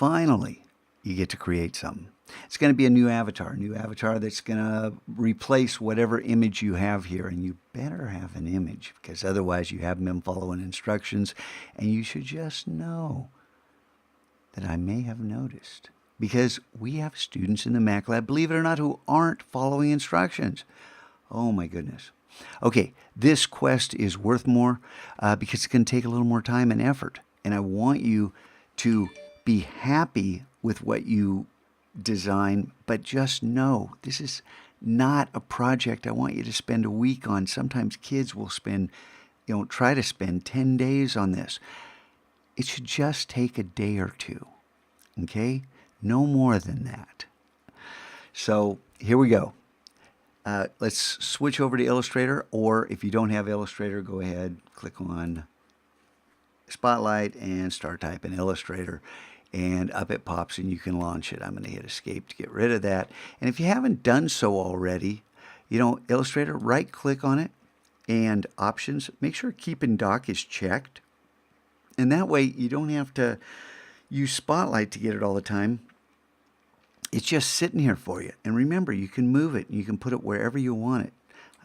finally you get to create something. It's going to be a new avatar that's going to replace whatever image you have here. And you better have an image, because otherwise you haven't been following instructions. And you should just know that I may have noticed, because we have students in the Mac Lab, believe it or not, who aren't following instructions. Oh my goodness. Okay, this quest is worth more because it's going to take a little more time and effort. And I want you to be happy with what you design, but just know this is not a project I want you to spend a week on. Sometimes kids will spend, try to spend 10 days on this. It should just take a day or two, okay? No more than that. So here we go. Let's switch over to Illustrator, or if you don't have Illustrator, go ahead, click on Spotlight and start typing Illustrator, and up it pops and you can launch it. I'm going to hit Escape to get rid of that. And if you haven't done so already, Illustrator, right click on it and Options. Make sure Keep in Dock is checked. And that way you don't have to use Spotlight to get it all the time. It's just sitting here for you. And remember, you can move it. You can put it wherever you want it.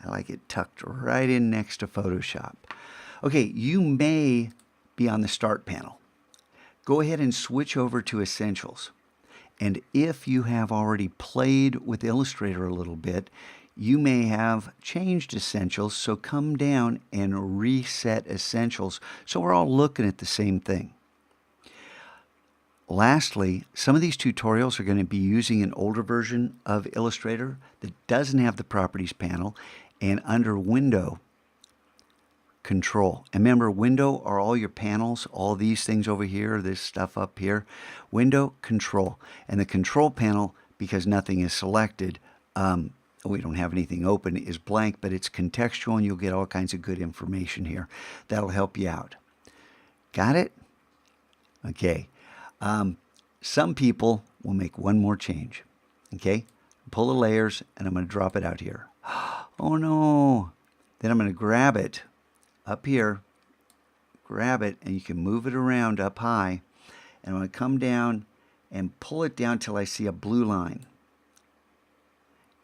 I like it tucked right in next to Photoshop. Okay, you may be on the Start panel. Go ahead and switch over to Essentials. And if you have already played with Illustrator a little bit, you may have changed Essentials. So come down and reset Essentials so we're all looking at the same thing. Lastly, some of these tutorials are going to be using an older version of Illustrator that doesn't have the Properties panel, and under Window, Control. And remember, Window are all your panels, all these things over here, this stuff up here. Window, Control. And the Control panel, because nothing is selected, we don't have anything open, is blank, but it's contextual and you'll get all kinds of good information here. That'll help you out. Got it? Okay. Some people will make one more change. Okay? Pull the layers and I'm going to drop it out here. Oh no. Then I'm going to grab it up here, grab it, and you can move it around up high. And I'm going to come down and pull it down till I see a blue line.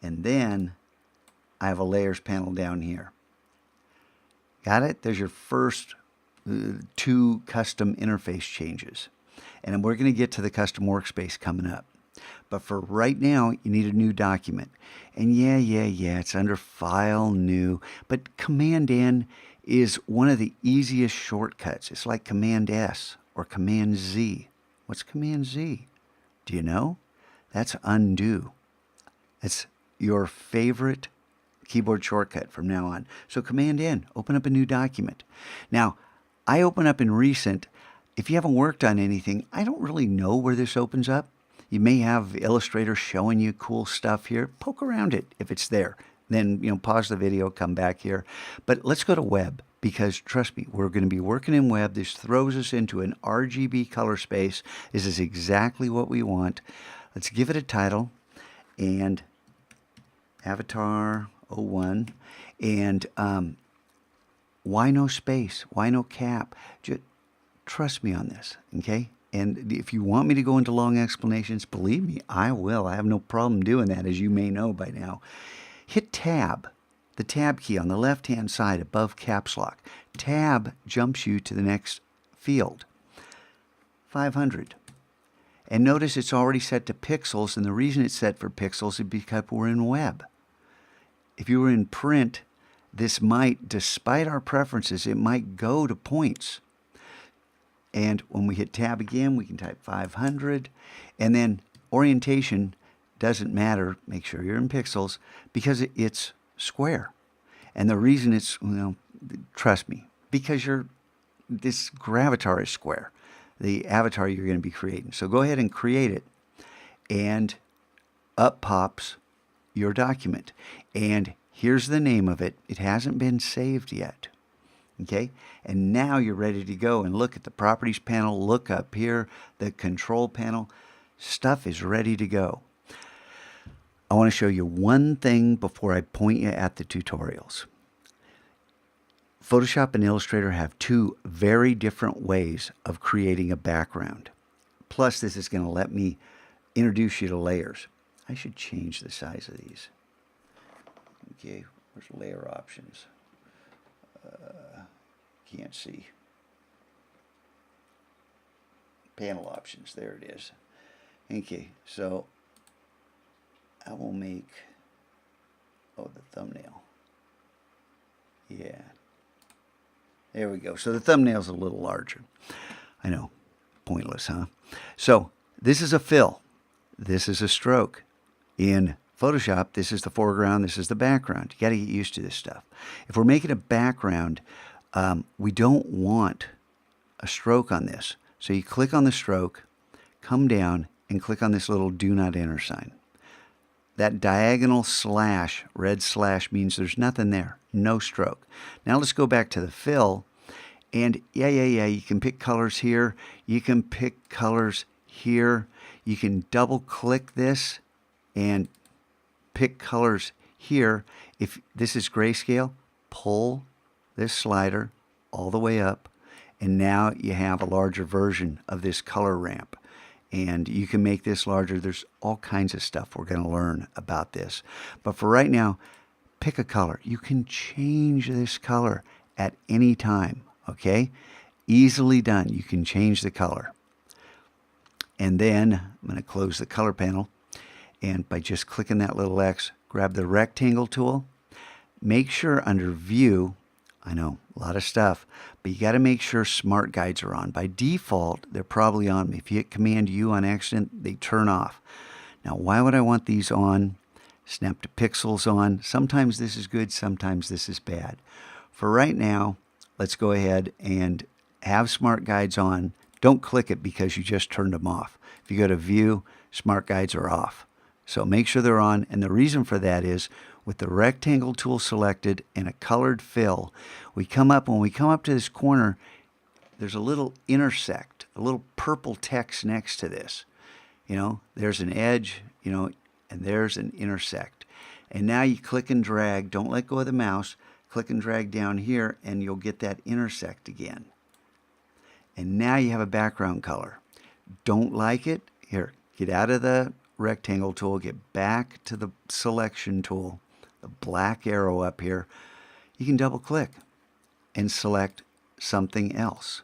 And then I have a layers panel down here. Got it? There's your first two custom interface changes. And we're going to get to the custom workspace coming up. But for right now, you need a new document. And yeah, it's under File, New. But Command N is one of the easiest shortcuts. It's like Command S or Command Z. What's Command Z? Do you know? That's undo. It's your favorite keyboard shortcut from now on. So Command N, open up a new document. Now, I open up in Recent. If you haven't worked on anything, I don't really know where this opens up. You may have Illustrator showing you cool stuff here. Poke around it if it's there. Then, pause the video, come back here. But let's go to Web, because trust me, we're going to be working in Web. This throws us into an RGB color space. This is exactly what we want. Let's give it a title, and Avatar 01. And why no space? Why no cap? Just trust me on this, okay? And if you want me to go into long explanations, believe me, I will. I have no problem doing that, as you may know by now. Hit Tab, the Tab key on the left-hand side above Caps Lock. Tab jumps you to the next field, 500. And notice it's already set to pixels, and the reason it's set for pixels is because we're in Web. If you were in Print, this might, despite our preferences, it might go to points. And when we hit Tab again, we can type 500. And then orientation doesn't matter. Make sure you're in pixels, because it's square. And the reason it's, trust me, because this gravatar is square, the avatar you're going to be creating. So go ahead and create it, and up pops your document. And here's the name of it. It hasn't been saved yet. Okay, and now you're ready to go and look at the Properties panel. Look up here, the Control panel. Stuff is ready to go. I want to show you one thing before I point you at the tutorials. Photoshop and Illustrator have two very different ways of creating a background. Plus, this is going to let me introduce you to layers. I should change the size of these. Okay, where's layer options? Can't see. Panel options, there it is. Okay, so I will make, oh, the thumbnail. Yeah. There we go. So the thumbnail's a little larger. I know, pointless, huh? So this is a fill. This is a stroke. In Photoshop, this is the foreground, this is the background. You got to get used to this stuff. If we're making a background, we don't want a stroke on this. So you click on the stroke, come down, and click on this little do not enter sign. That diagonal slash, red slash, means there's nothing there, no stroke. Now let's go back to the fill, and yeah, you can pick colors here, you can pick colors here, you can double click this and pick colors here. If this is grayscale, pull this slider all the way up, and now you have a larger version of this color ramp. And you can make this larger. There's all kinds of stuff we're going to learn about this. But for right now, pick a color. You can change this color at any time, okay? Easily done. You can change the color. And then I'm going to close the color panel. And by just clicking that little X, grab the rectangle tool. Make sure under View, I know, a lot of stuff, but you got to make sure Smart Guides are on. By default, they're probably on. If you hit Command U on accident, they turn off. Now, why would I want these on? Snap to Pixels on. Sometimes this is good, sometimes this is bad. For right now, let's go ahead and have Smart Guides on. Don't click it because you just turned them off. If you go to View, Smart Guides are off. So make sure they're on, and the reason for that is with the rectangle tool selected and a colored fill, when we come up to this corner, there's a little intersect, a little purple text next to this. You know, there's an edge, you know, and there's an intersect. And now you click and drag, don't let go of the mouse, click and drag down here and you'll get that intersect again. And now you have a background color. Don't like it? Here, get out of the rectangle tool, get back to the selection tool, the black arrow up here. You can double click and select something else.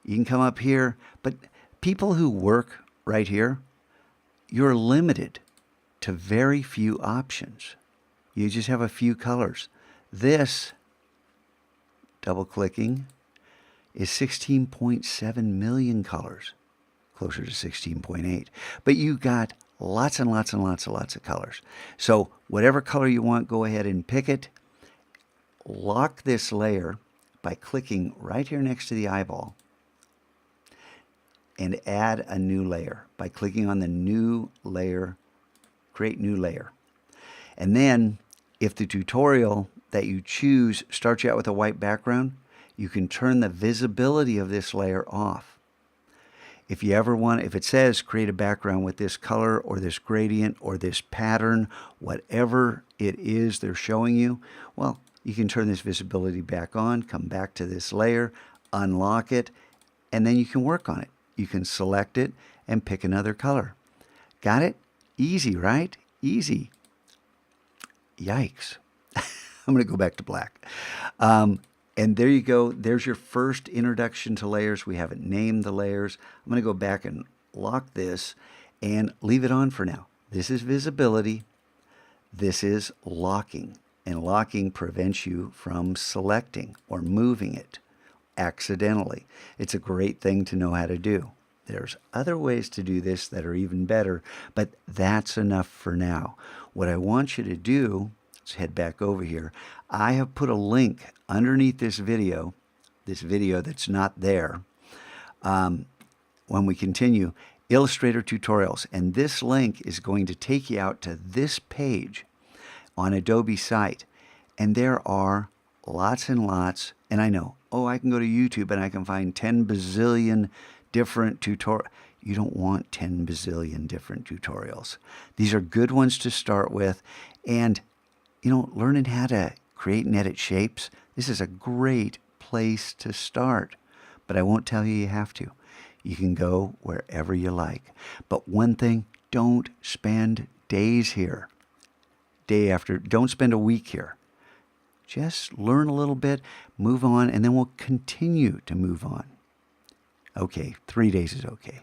You can come up here, but people who work right here, you're limited to very few options. You just have a few colors. This, double clicking, is 16.7 million colors, closer to 16.8. But you got lots and lots and lots and lots of colors. So whatever color you want, go ahead and pick it. Lock this layer by clicking right here next to the eyeball and add a new layer by clicking on the new layer, create new layer. And then if the tutorial that you choose starts you out with a white background, you can turn the visibility of this layer off. If you ever want, if it says create a background with this color or this gradient or this pattern, whatever it is they're showing you, well, you can turn this visibility back on, come back to this layer, unlock it, and then you can work on it. You can select it and pick another color. Got it? Easy, right? Easy. Yikes. I'm going to go back to black. And there you go. There's your first introduction to layers. We haven't named the layers. I'm going to go back and lock this and leave it on for now. This is visibility. This is locking. And locking prevents you from selecting or moving it accidentally. It's a great thing to know how to do. There's other ways to do this that are even better, but that's enough for now. What I want you to do, let's head back over here. I have put a link underneath this video that's not there. When we continue, Illustrator tutorials, and this link is going to take you out to this page on Adobe site, and there are lots and lots, and I know, oh, I can go to YouTube and I can find 10 bazillion different tutorials. You don't want 10 bazillion different tutorials. These are good ones to start with, and you know, learning how to create and edit shapes, this is a great place to start, but I won't tell you you have to. You can go wherever you like. But one thing, don't spend days here. Don't spend a week here. Just learn a little bit, move on, and then we'll continue to move on. Okay, 3 days is okay.